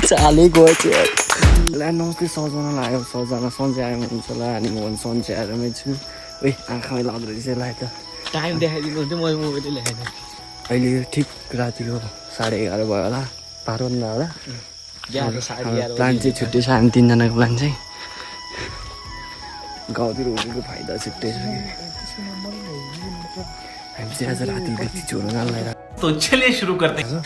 चालै गयो चाहिँ ला नमस्ते सजना लाग्यो सजना सन्चै आयो हुन्छ होला अनि म पनि सन्चै आएरमै छु ओइ आँखामै लाग्दो रहेछ यसलाई त टाइम देखाइदिनु हुन्थ्यो मैले मोबाइलले लेखाइदिएँ अहिले ठिक रातिको 11:30 भयो होला 12 होला 11:30 प्लान चाहिँ छुट्टै छ हामी तिनजनाको प्लान चाहिँ गाउँतिर उनीहरूको फाइदा छुट्टै छ कि हामी चाहिँ आज राति लिची चोर्न लगाएर तो चलिए सुरु करते हैं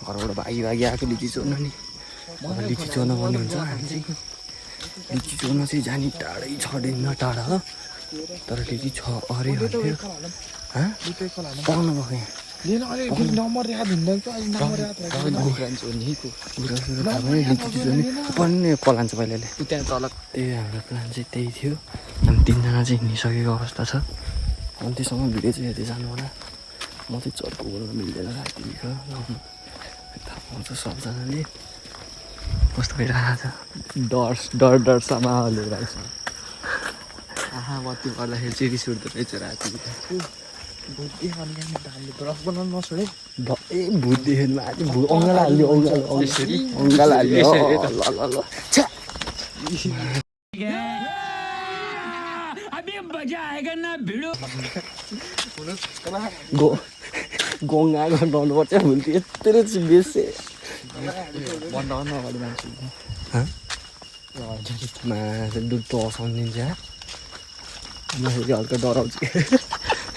घरबाट भागी आएको लिची चोर्न नि लिची चोर्न पर्ने हुन्छ हामी चाहिँ लिची चोर्न चाहिँ जाने टाढै 6 दिन टाढा हो तर लिची छ अरे भन्थ्यो पाउनु भयो पलान्छ पहिलाले त्यहाँ तल ए हाम्रो प्लान चाहिँ त्यही थियो हामी तिनजना चाहिँ हिँडिसकेको अवस्था छ अनि त्यसमा भिडियो चाहिँ हेर्दै जानु होला म चाहिँ चर्को बोल्न मिल्दैन रातिको थाहा पाउँछ सबजनाले कस्तो भइरहेको छ डरसम्म हालेर छ आहा बत्ती पर्दाखेरि चाहिँ रिस उठ्दो रहेछ राति बुद्धि ब्रस बनाउनु नछोडे ए भूत देख्नु आज अङ्गाल हाल्यो अङ्गाल हाल्यो ल ल अभी मजा आएगा ना भिडो गोङ्गा गर्नुपर्छ भुल्थ्यो यत्रो चाहिँ बेसी दुध त हँसाउनिन्छ हल्का डराउँछ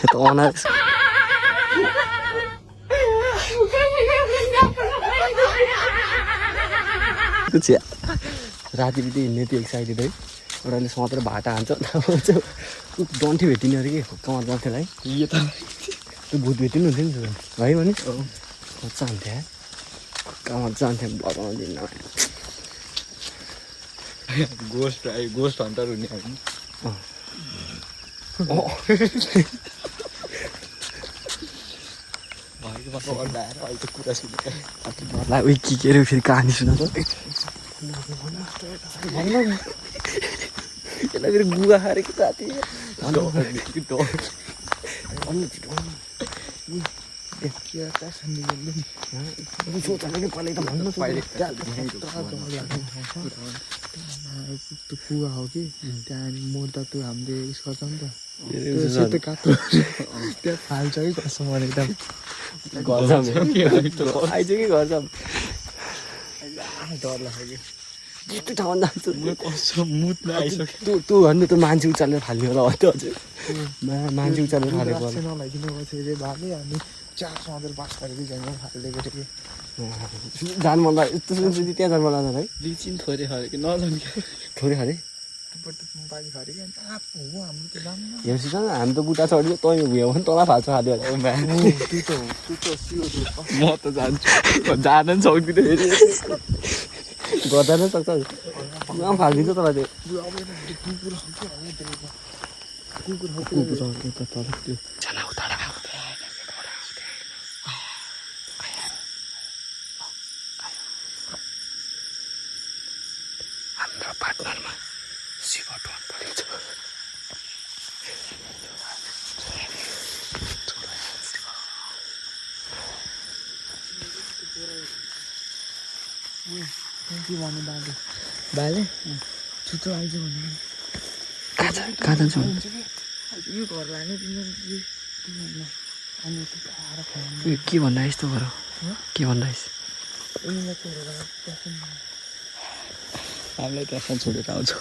त अनार राति बित्ति हिँड्ने त्यो एक्साइटेड है एउटाले मात्र भाटा हान्छ डन्ठी भेटिने अरे कि कमार जान्थ्योलाई त्यो भूत भेटिनु हुन्थ्यो नि है भने मजा हुन्थ्यो कमार जान्थ्यो लगाउनु दिन्न गोस्ट हन्टर हुने हामी कुरा उयो के अरे फेरि कहानी सुना त यसलाई फेरि गुवा खारेको साथी त्यो कुवा हो कि त्यहाँदेखि मोर्दा त्यो हामीले उस गर्छ नि त सेतो काठो त्यहाँ फाल्छ कि कसो भने एकदम आइज कि घर डर लाग्यो यस्तो ठाउँमा जान्छु कसो मुत्न आइसक्यो तँ भन्नु त मान्छे उचालेर फाल्ने होला हो त हजुर मान्छे उचालेर फालेको नलाइदिनु पछि भाले हामी चार सधैँ बास गरेको जङ्गल फालिदिएको थियो कि जानु मन लाग्यो यस्तो सुन्छु त्यहाँ जानु मन लाग्दैन है लिचिन थोरै खायो कि नजाने थोरै खाले बाली खऱ्यो कि अन्त हो हाम्रो त जानु हेर्छु त हामी त बुटा चढ्यो तँ भुयो भने तँलाई फाल्छ खाँदै म त जान्छु जान नि सक्दिनँ फेरि गर्दा नै सक्छ फालिदिन्छ तँलाई त्यो छाना उतार हाम्रो पार्टनरमा शिव टोन परेको छ के भन्नु बाले बाले छिटो आइज भन्नु कहाँ जान्छौ यो घर लाने तिमीहरू अनि के भन्दा यस्तो गर के भन्दा हामीलाई त्यहाँ छोडेर आउँछ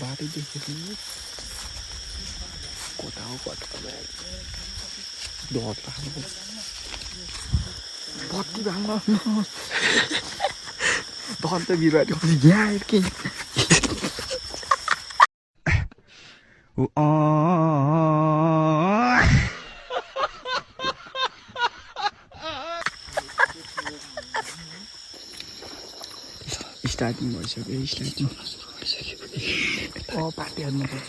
बाटो देखेको कता हो कता डर लाग्नु बत्ती भाङ्न डर त बिरुवा यहाँ के स्टार्टिङ भइसक्यो पार्टी हाल्नुपर्छ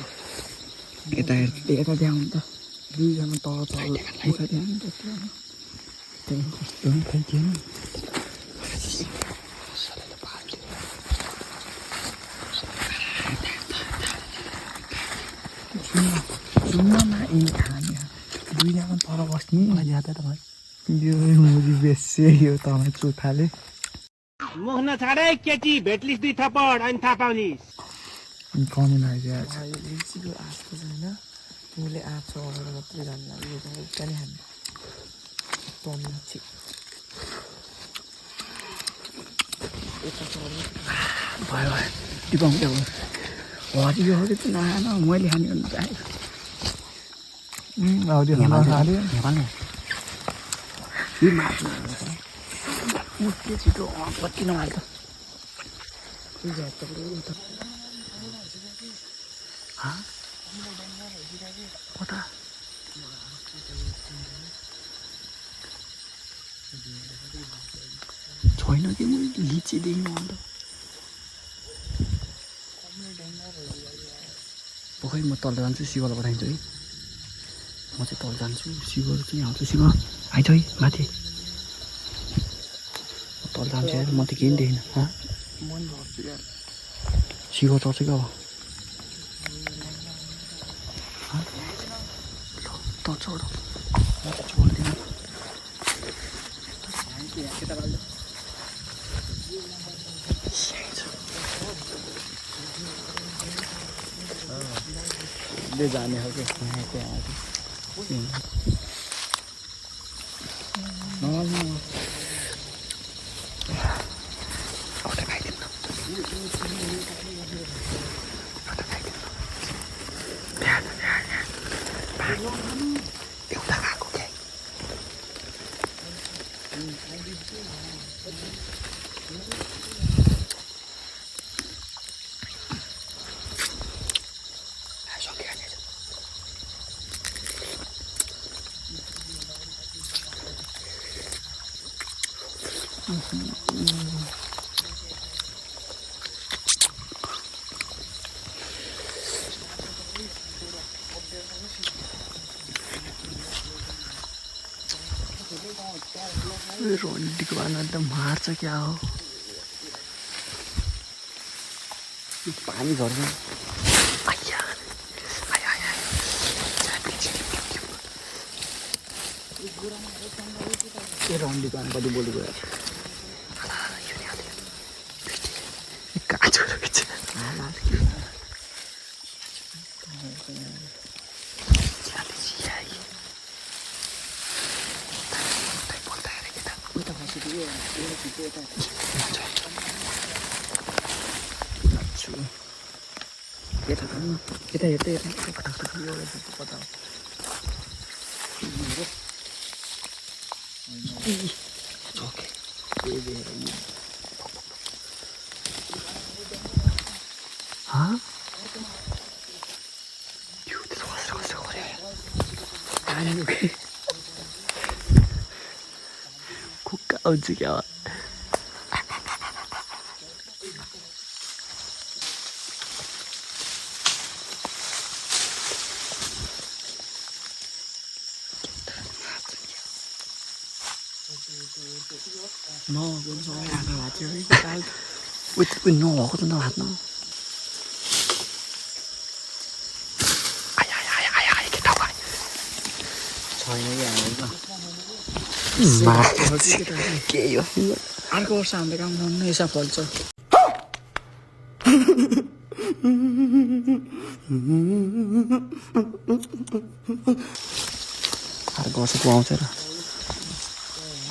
यता यता त्यहाँ त दुईजना तल तल यता त्यहाँ त्यहाँ कस्तो खै थिएन सुन्नमा ए खाने दुईजना पर बस्ने ज्यादा त भयो यो मुजी बेसी यो तमा चुथाले मुख नछाडे केटी भेटलिस 2 थप्पड अनि थाहा पाउलिस कमेन्ट आइदिएको छ लिचीको आँपको छैन तिमीले आँप छ भनेर मात्रै जान्न यो चाहिँ पनि हामी भयो भयो टिपाउँछ हरियो हरियो त नखान मैले खाने भन्नु चाहेको हरियो नखाले के छिटो कति नहाल त कता छैन कि मैले लिची देख्नु अन्त पक्कै म तल जान्छु शिवलाई पठाइदिन्छु है म चाहिँ तल जान्छु शिवहरू चाहिँ आउँछ शिव आइज है माथि तल जान्छु यार म त केही पनि देखिनँ शिव चढ्छ क्या अब त चढ म त चढ्दिनँ जाने हो कि एउटा खाएको क्या रोन्डीको बाना त मार्छ क्या हो पानी झर्छ के रन्डीको अनि कति बोली गयो काँचो यता हेर्दै कुक्का आउँछ क्या नभएको त नहात्नु के हो अर्को वर्ष हाम्रो काम गर्नु यसो फल्छ अर्को वर्ष पो आउँछ र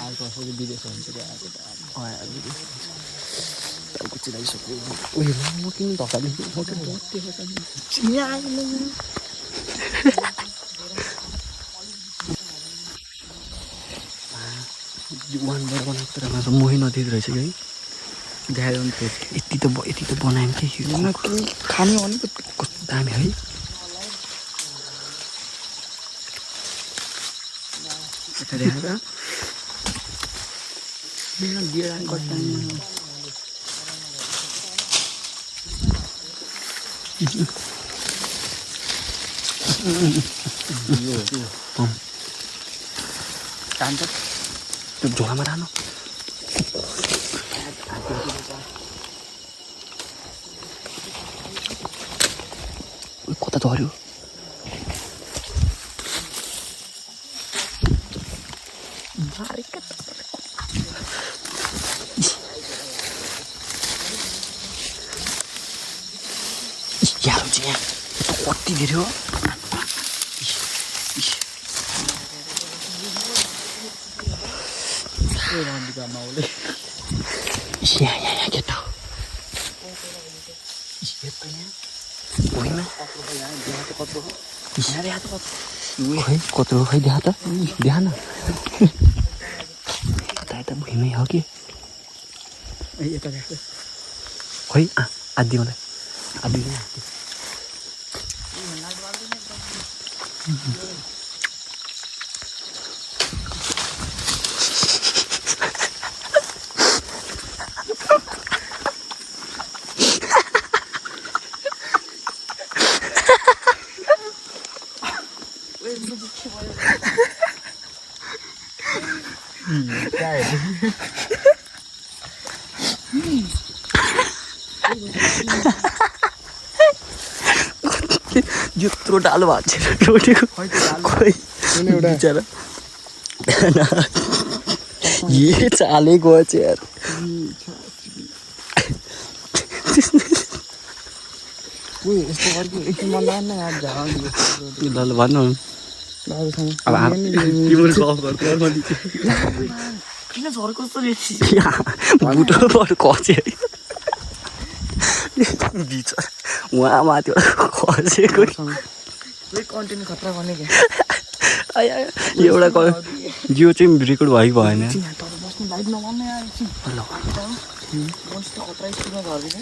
अर्को वर्ष विदेश हुन्छ चिलाइसक्यो उयो म किन धक्का दिन्छु वानबाट बनाएको तर मोही नदिँदो रहेछ कि है देखाइरहनु थियो यति त बनायौँ कि खाने हो नि त कस्तो दामी है यता देखाएर बियर कट्टाइमा त्यो झोलामा राख्नु कता झऱ्यो यहाँ चाहिँ यहाँ कति धेरै हो यहाँ केटा हो खै कत्रो खै देखा त देखा न यता भुइँमै हो कि खै आदि मलाई आदि यत्रो डालो भएको छ रोटीको खोइ बिचरा ये चाले गयो चाहिँ यार ल भन्नु अब किन झर्को कस्तो बुटो पर खसे बिचरा उहाँ माथि खसेको कन्टेन्ट खतरा गर्ने क्या एउटा जियो चाहिँ रेकर्ड भयो भएन बस्नु लाइभ नभन्ने खतरा स्कुलमा झर्दैछ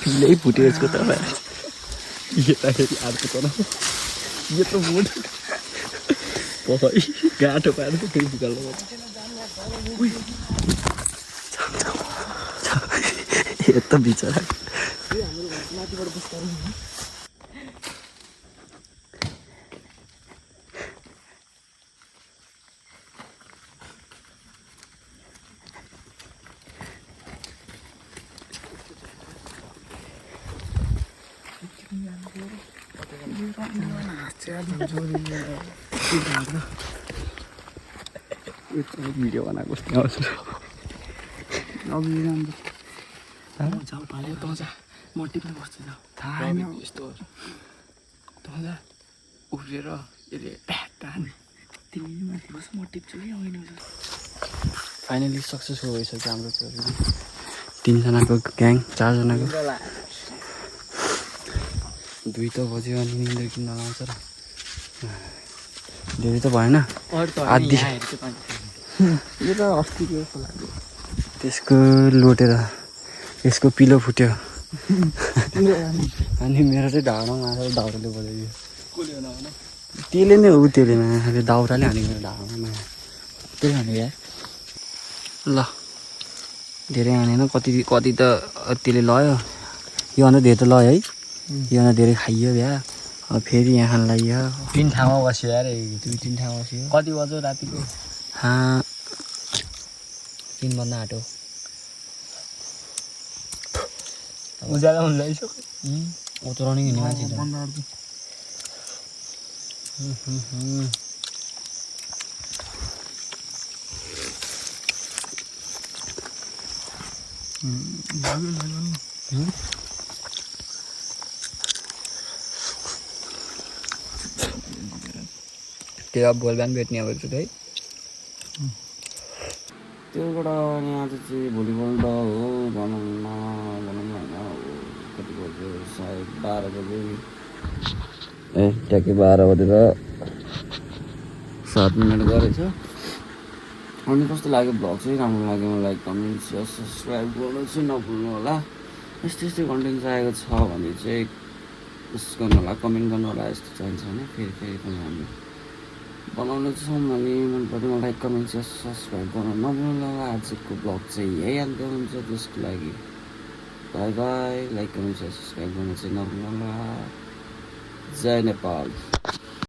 फिलै फुट्यो यसको तपाईँ यताखेरि अर्को तर यत्रो मोटो गाँठो पाएर फेरि फुकाल्नु यता बिचरा भिडियो बनाएको म टिप्नु पर्छ थाहा छैन यस्तो उफ्रेर फाइनली सक्सेसफुल भइसक्यो हाम्रो प्रविधि 3 जनाको ग्याङ 4 जनाको 2 त बज्यो अनि निन्द्रा किन लगाउँछ र धेरै त भएन आधी यो त अस्तिको जस्तो लाग्यो त्यसको लोटेर यसको पिलो फुट्यो अनि मेरो चाहिँ ढाडामा आएर दाउराले बजाइदियो त्यसले नै हो त्यसले मायाले दाउराले हानेको मेरो ढाडामा माया त्यही भने यार ल धेरै हानेन कति त त्यसले लयो योभन्दा धेरै त लयो है योभन्दा धेरै खाइयो भ्या अब फेरि यहाँ लाग्यो 3 ठाउँमा बस्यो यार 2-3 ठाउँमा बस्यो कति बज्यो रातिको 3 भन्दा आँटो उज्यालो हुँदैन त रनिङ हिँड्ने मान्छे त्यो अब भोलि बिहान भेट्ने अब है त्योबाट अनि आज चाहिँ भोलिपल्ट हो भनौँ न होइन कति बज्यो सायद 12 बजे ट्याक्कै 12 बजेर 7 मिनट गरेछ अनि कस्तो लाग्यो भ्लग चाहिँ राम्रो लाग्यो मलाई कमेन्ट सेयर सब्सक्राइब गर्नु चाहिँ नभुल्नु होला यस्तै कन्टेन्ट चाहिएको छ भने चाहिँ उस गर्नु होला कमेन्ट गर्नु होला यस्तो चाहिन्छ भने फेरि पनि हामी बनाउनु छौँ अनि मन पऱ्यो मलाई कमेन्ट सेयर सब्सक्राइब गर्नु नभुल्नु होला आजको ब्लग चाहिँ यही अन्त हुन्छ त्यसको लागि by by like comment share subscribe गर्नु चाहिँ नभुल्नु होला जय नेपाल।